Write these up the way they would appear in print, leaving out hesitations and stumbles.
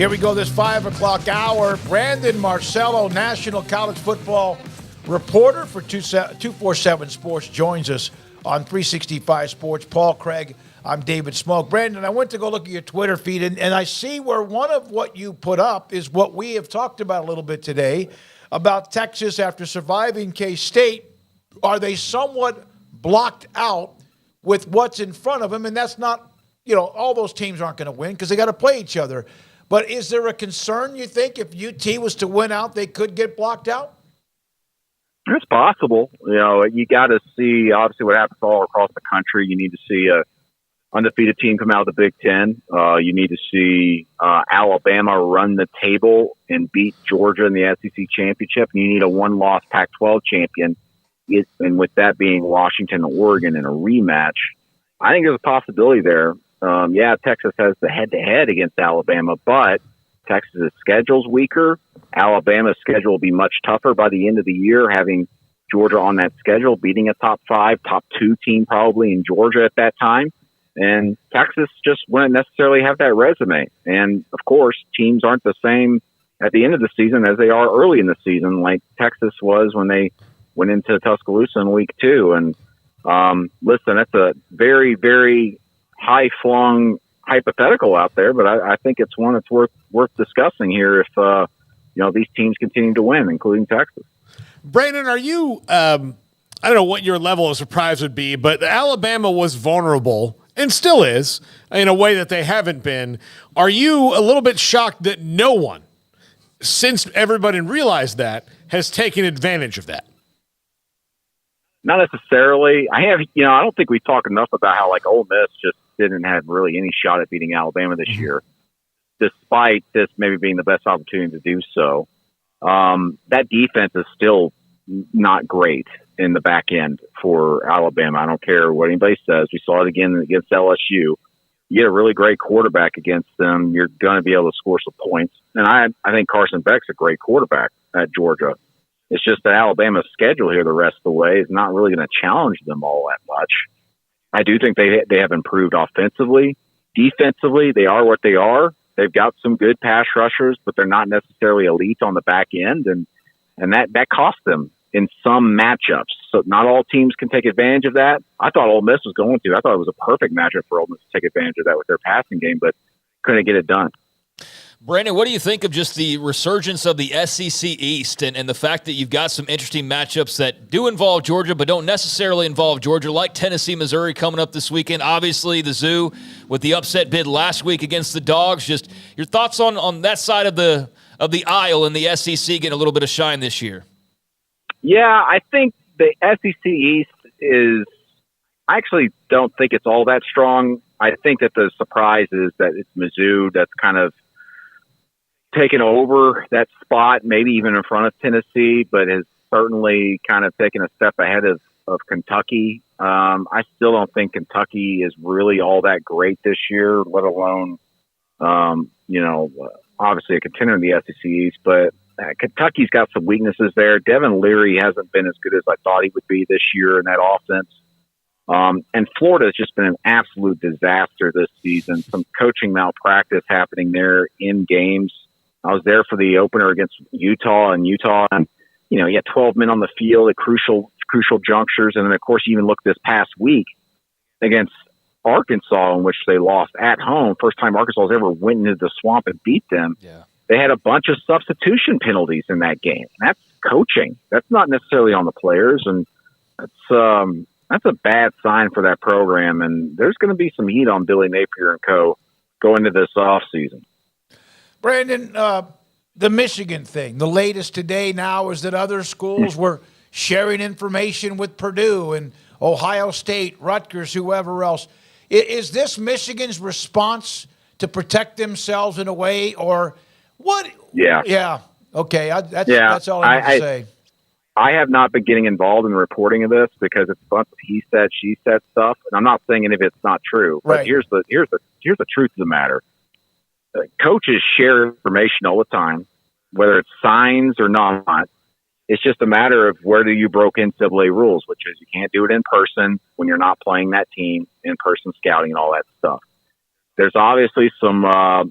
Here we go, this 5 o'clock hour. Brandon Marcello, National College Football reporter for 247 Sports, joins us on 365 Sports. Paul Craig, I'm David Smoak. Brandon, I went to go look at your Twitter feed, and I see where one of what you put up is what we have talked about a little bit today, about Texas after surviving K-State. Are they somewhat blocked out with what's in front of them? And that's not, all those teams aren't going to win because they got to play each other. But is there a concern, you think, if UT was to win out, they could get blocked out? It's possible. You got to see, obviously, what happens all across the country. You need to see a undefeated team come out of the Big Ten. You need to see Alabama run the table and beat Georgia in the SEC championship. And you need a one-loss Pac-12 champion, and with that being Washington and Oregon in a rematch. I think there's a possibility there. Texas has the head-to-head against Alabama, but Texas's schedule's weaker. Alabama's schedule will be much tougher by the end of the year, having Georgia on that schedule, beating a top 5, top 2 team probably in Georgia at that time. And Texas just wouldn't necessarily have that resume. And, of course, teams aren't the same at the end of the season as they are early in the season, like Texas was when they went into Tuscaloosa in week 2. And, listen, that's a very, very high-flung hypothetical out there, but I think it's one that's worth discussing here if these teams continue to win, including Texas. Brandon, are you I don't know what your level of surprise would be, but Alabama was vulnerable and still is in a way that they haven't been. Are you a little bit shocked that no one, since everybody realized that, has taken advantage of that? Not necessarily. I don't think we talk enough about how Ole Miss just didn't have really any shot at beating Alabama this year, despite this maybe being the best opportunity to do so. That defense is still not great in the back end for Alabama. I don't care what anybody says. We saw it again against LSU. You get a really great quarterback against them, you're going to be able to score some points. And I think Carson Beck's a great quarterback at Georgia. It's just that Alabama's schedule here the rest of the way is not really going to challenge them all that much. I do think they have improved offensively. Defensively, they are what they are. They've got some good pass rushers, but they're not necessarily elite on the back end, and that costs them in some matchups. So not all teams can take advantage of that. I thought Ole Miss was going to. I thought it was a perfect matchup for Ole Miss to take advantage of that with their passing game, but couldn't get it done. Brandon, what do you think of just the resurgence of the SEC East and the fact that you've got some interesting matchups that do involve Georgia but don't necessarily involve Georgia, like Tennessee, Missouri coming up this weekend? Obviously, the Zoo with the upset bid last week against the Dogs. Just your thoughts on that side of the aisle and the SEC getting a little bit of shine this year. Yeah, I think the SEC East is – I actually don't think it's all that strong. I think that the surprise is that it's Mizzou that's kind of – taken over that spot, maybe even in front of Tennessee, but has certainly kind of taken a step ahead of Kentucky. I still don't think Kentucky is really all that great this year, let alone, obviously a contender in the SEC East, but Kentucky's got some weaknesses there. Devin Leary hasn't been as good as I thought he would be this year in that offense. And Florida has just been an absolute disaster this season. Some coaching malpractice happening there in games. I was there for the opener against Utah, and you had 12 men on the field at crucial junctures. And then, of course, you even look this past week against Arkansas, in which they lost at home. First time Arkansas has ever went into the swamp and beat them. Yeah. They had a bunch of substitution penalties in that game. That's coaching. That's not necessarily on the players, and that's a bad sign for that program. And there's going to be some heat on Billy Napier and co. going into this offseason. Brandon, the Michigan thing, the latest today now is that other schools were sharing information with Purdue and Ohio State, Rutgers, whoever else. Is this Michigan's response to protect themselves in a way, or what? Yeah. Yeah. Okay. That's all I have to say. I have not been getting involved in the reporting of this because it's a bunch of he said, she said stuff, and I'm not saying any of it's not true. But here's the truth of the matter. Coaches share information all the time, whether it's signs or not. It's just a matter of whether you broke NCAA rules, which is you can't do it in person when you're not playing that team, in person scouting and all that stuff. There's obviously some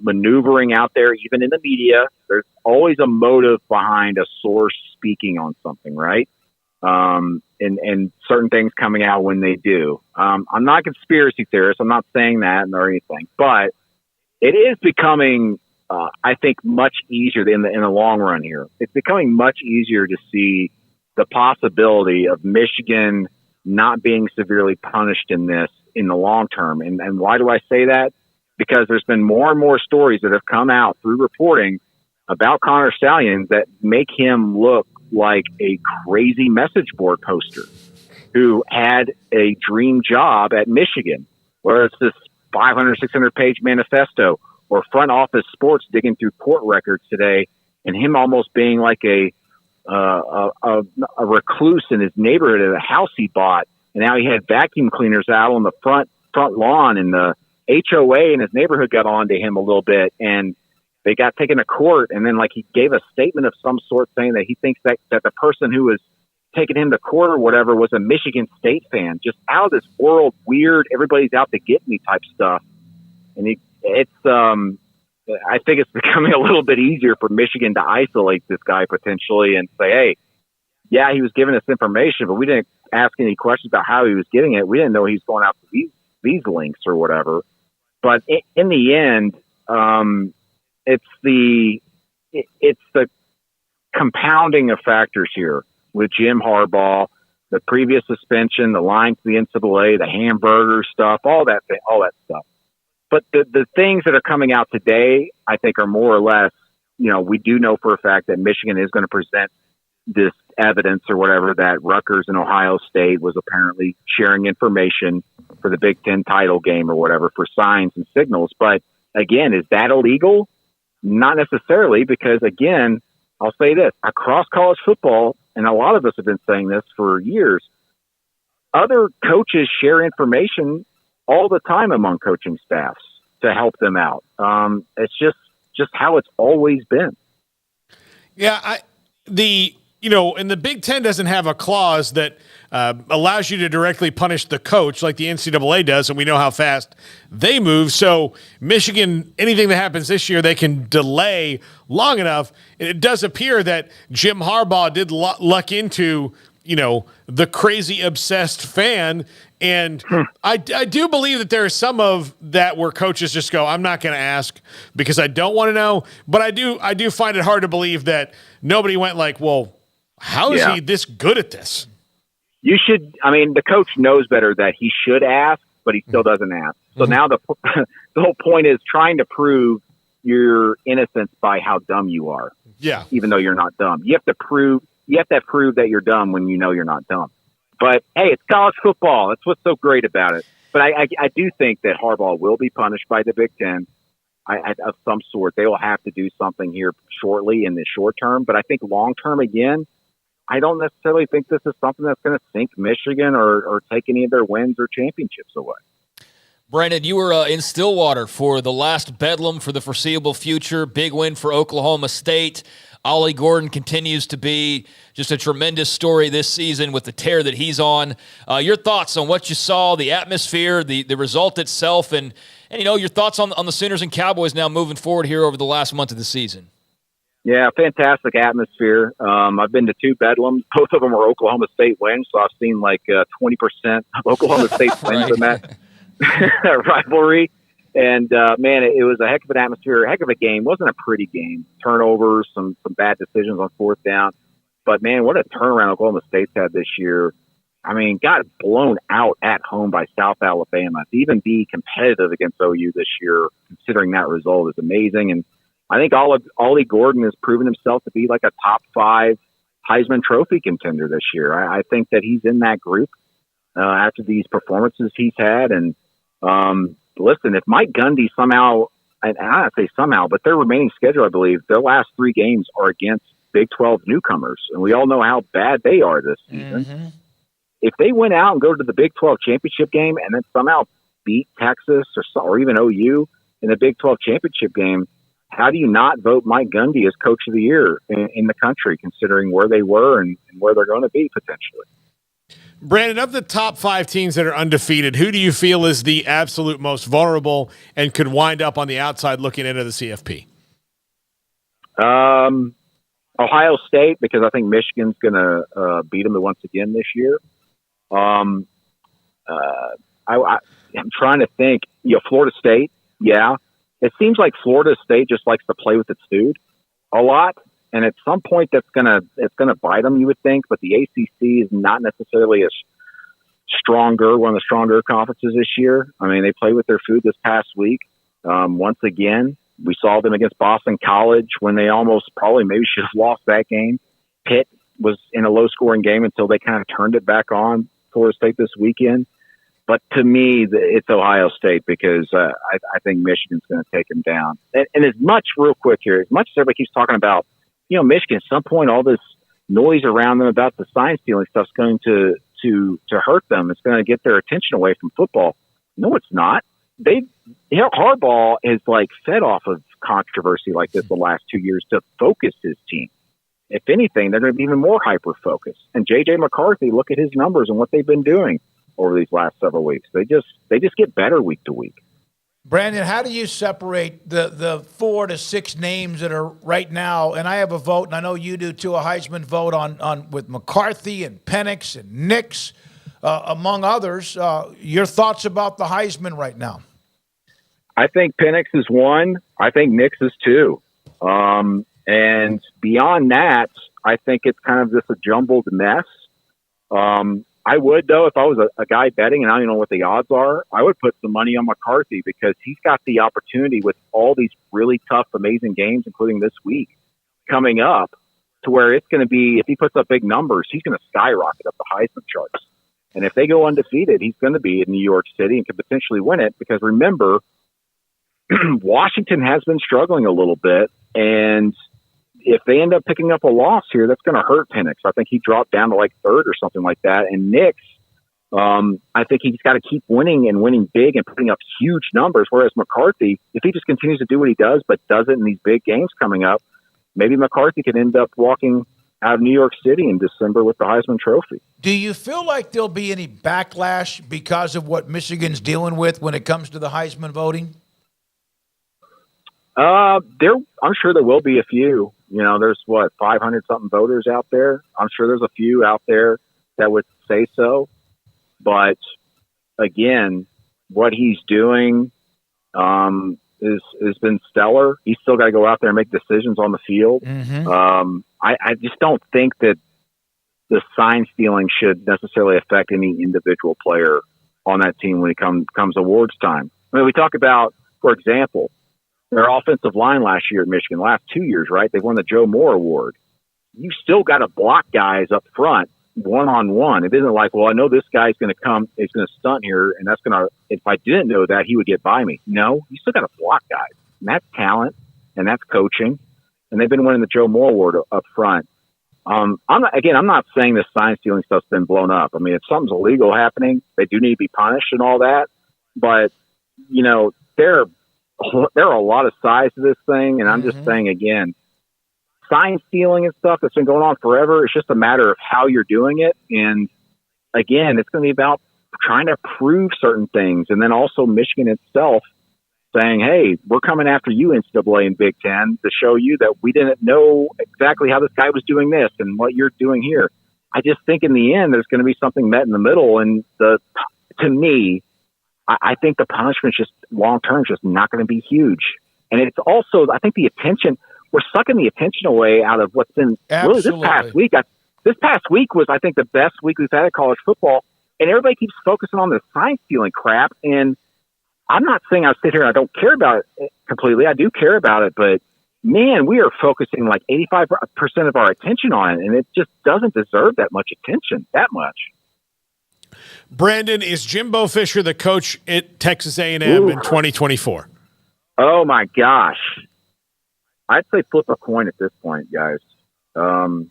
maneuvering out there, even in the media. There's always a motive behind a source speaking on something, right? And certain things coming out when they do. I'm not a conspiracy theorist. I'm not saying that or anything, but it is becoming, I think, much easier in the long run here. It's becoming much easier to see the possibility of Michigan not being severely punished in this in the long term. And why do I say that? Because there's been more and more stories that have come out through reporting about Connor Stallions that make him look like a crazy message board poster who had a dream job at Michigan, whether it's this 500, 600 page manifesto or front office sports digging through court records today, and him almost being like a recluse in his neighborhood at a house he bought. And now he had vacuum cleaners out on the front lawn, and the HOA in his neighborhood got on to him a little bit, and they got taken to court. And then like he gave a statement of some sort saying that he thinks that the person who was taking him to court or whatever was a Michigan State fan, just out of this world, weird, everybody's out to get me type stuff. And I think it's becoming a little bit easier for Michigan to isolate this guy potentially and say, hey, yeah, he was giving us information, but we didn't ask any questions about how he was getting it. We didn't know he was going out to these links or whatever. But in the end, it's the compounding of factors here with Jim Harbaugh, the previous suspension, the line to the NCAA, the hamburger stuff, all that stuff. But the things that are coming out today, I think, are more or less, we do know for a fact that Michigan is going to present this evidence or whatever that Rutgers and Ohio State was apparently sharing information for the Big Ten title game or whatever for signs and signals. But again, is that illegal? Not necessarily, because again, I'll say this, across college football, and a lot of us have been saying this for years, other coaches share information all the time among coaching staffs to help them out. It's just how it's always been. Yeah, and the Big Ten doesn't have a clause that allows you to directly punish the coach like the NCAA does, and we know how fast they move. So Michigan, anything that happens this year, they can delay long enough. It does appear that Jim Harbaugh did luck into, the crazy obsessed fan. And I do believe that there is some of that where coaches just go, I'm not going to ask because I don't want to know. But I do find it hard to believe that nobody went like, well, how is he this good at this? You should. I mean, the coach knows better that he should ask, but he still doesn't ask. So now the whole point is trying to prove your innocence by how dumb you are. Yeah. Even though you're not dumb, you have to prove that you're dumb when you know you're not dumb. But hey, it's college football. That's what's so great about it. But I do think that Harbaugh will be punished by the Big Ten of some sort. They will have to do something here shortly in the short term. But I think long term, again, I don't necessarily think this is something that's going to sink Michigan or take any of their wins or championships away. Brandon, you were in Stillwater for the last Bedlam for the foreseeable future. Big win for Oklahoma State. Ollie Gordon continues to be just a tremendous story this season with the tear that he's on. Your thoughts on what you saw, the atmosphere, the result itself, and your thoughts on the Sooners and Cowboys now moving forward here over the last month of the season. Yeah, fantastic atmosphere. I've been to 2 Bedlams. Both of them were Oklahoma State wins, so I've seen like 20% of Oklahoma State wins in that rivalry. And, man, it was a heck of an atmosphere, a heck of a game. It wasn't a pretty game. Turnovers, some bad decisions on 4th down. But, man, what a turnaround Oklahoma State's had this year. I mean, got blown out at home by South Alabama. To even be competitive against OU this year, considering that result, is amazing. And I think Ollie Gordon has proven himself to be like a top 5 Heisman Trophy contender this year. I think that he's in that group after these performances he's had. And listen, if Mike Gundy somehow, and I don't say somehow, but their remaining schedule, I believe, their last 3 games are against Big 12 newcomers. And we all know how bad they are this season. Mm-hmm. If they went out and go to the Big 12 championship game and then somehow beat Texas or even OU in the Big 12 championship game, how do you not vote Mike Gundy as coach of the year in the country, considering where they were and where they're going to be potentially? Brandon, of the top 5 teams that are undefeated, who do you feel is the absolute most vulnerable and could wind up on the outside looking into the CFP? Ohio State, because I think Michigan's going to beat them once again this year. I'm trying to think. Florida State, yeah. It seems like Florida State just likes to play with its food a lot, and at some point it's gonna bite them, you would think. But the ACC is not necessarily one of the stronger conferences this year. I mean, they played with their food this past week. Once again, we saw them against Boston College when they almost probably maybe should have lost that game. Pitt was in a low-scoring game until they kind of turned it back on Florida State this weekend. But to me, it's Ohio State because I think Michigan's going to take them down. And as much, real quick here, as much as everybody keeps talking about, Michigan, at some point, all this noise around them about the sign stealing stuff's going to hurt them. It's going to get their attention away from football. No, it's not. Harbaugh is fed off of controversy like this the last 2 years to focus his team. If anything, they're going to be even more hyper-focused. And J.J. McCarthy, look at his numbers and what they've been doing over these last several weeks. They just get better week to week. Brandon, how do you separate the 4 to 6 names that are right now? And I have a vote, and I know you do too, a Heisman vote on with McCarthy and Penix and Nix, among others. Your thoughts about the Heisman right now? I think Penix is 1. I think Nix is 2. And beyond that, I think it's kind of just a jumbled mess. I would, though, if I was a guy betting, and I don't know what the odds are, I would put some money on McCarthy because he's got the opportunity with all these really tough, amazing games, including this week, coming up to where it's going to be, if he puts up big numbers, he's going to skyrocket up the Heisman charts. And if they go undefeated, he's going to be in New York City and could potentially win it because, remember, Washington has been struggling a little bit, and if they end up picking up a loss here, that's going to hurt Penix. I think he dropped down to 3rd or something like that. And Nix, I think he's got to keep winning and winning big and putting up huge numbers. Whereas McCarthy, if he just continues to do what he does, but does it in these big games coming up, maybe McCarthy could end up walking out of New York City in December with the Heisman Trophy. Do you feel like there'll be any backlash because of what Michigan's dealing with when it comes to the Heisman voting? I'm sure there will be a few. There's 500 something voters out there. I'm sure there's a few out there that would say so. But again, what he's doing has been stellar. He's still got to go out there and make decisions on the field. Mm-hmm. I just don't think that the sign stealing should necessarily affect any individual player on that team when it comes awards time. I mean, we talk about, for example, their offensive line last year at Michigan, last 2 years, right? They won the Joe Moore Award. You still got to block guys up front one-on-one. It isn't like, well, I know this guy's going to come, he's going to stunt here, and that's going to, if I didn't know that, he would get by me. No, you still got to block guys. And that's talent, and that's coaching. And they've been winning the Joe Moore Award up front. I'm not saying this sign stealing stuff's been blown up. I mean, if something's illegal happening, they do need to be punished and all that. But, there are a lot of sides to this thing, and I'm just saying again, sign stealing and stuff that's been going on forever. It's just a matter of how you're doing it, and again, it's going to be about trying to prove certain things, and then also Michigan itself saying, "Hey, we're coming after you, NCAA and Big Ten, to show you that we didn't know exactly how this guy was doing this and what you're doing here." I just think in the end, there's going to be something met in the middle, and to me, I think the punishment just long term is just not going to be huge. And it's also, I think we're sucking the attention away out of what's been really this past week. This past week was, I think, the best week we've had at college football. And everybody keeps focusing on this sign stealing crap. And I'm not saying I sit here and I don't care about it completely. I do care about it. But man, we are focusing 85% of our attention on it. And it just doesn't deserve that much attention, that much. Brandon, is Jimbo Fisher the coach at Texas A&M in 2024? Oh, my gosh. I'd say flip a coin at this point, guys. And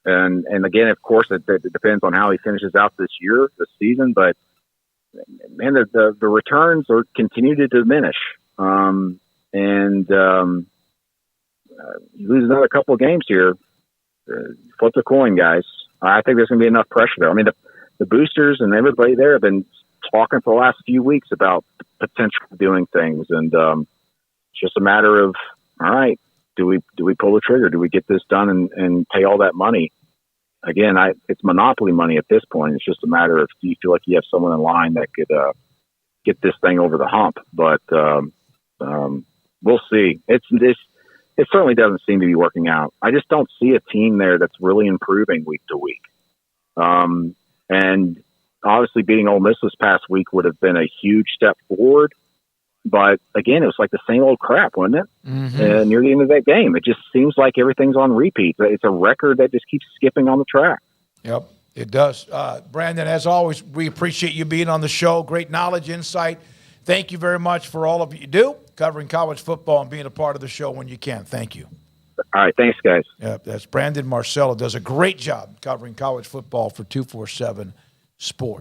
again, of course, it depends on how he finishes out this season. But, man, the returns continue to diminish. You lose another couple of games here. Flip the coin, guys. I think there's going to be enough pressure there. I mean, the boosters and everybody there have been talking for the last few weeks about the potential of doing things. And it's just a matter of, all right, do we pull the trigger? Do we get this done and pay all that money? Again, it's monopoly money at this point. It's just a matter of, do you feel like you have someone in line that could get this thing over the hump? But we'll see. It certainly doesn't seem to be working out. I just don't see a team there that's really improving week to week. And obviously beating Ole Miss this past week would have been a huge step forward. But again, it was like the same old crap, wasn't it? Mm-hmm. Near the end of that game, it just seems like everything's on repeat. It's a record that just keeps skipping on the track. Yep, it does. Brandon, as always, we appreciate you being on the show. Great knowledge, insight. Thank you very much for all of you do, covering college football and being a part of the show when you can. Thank you. All right, thanks, guys. Yep, that's Brandon Marcello. Does a great job covering college football for 247 Sports.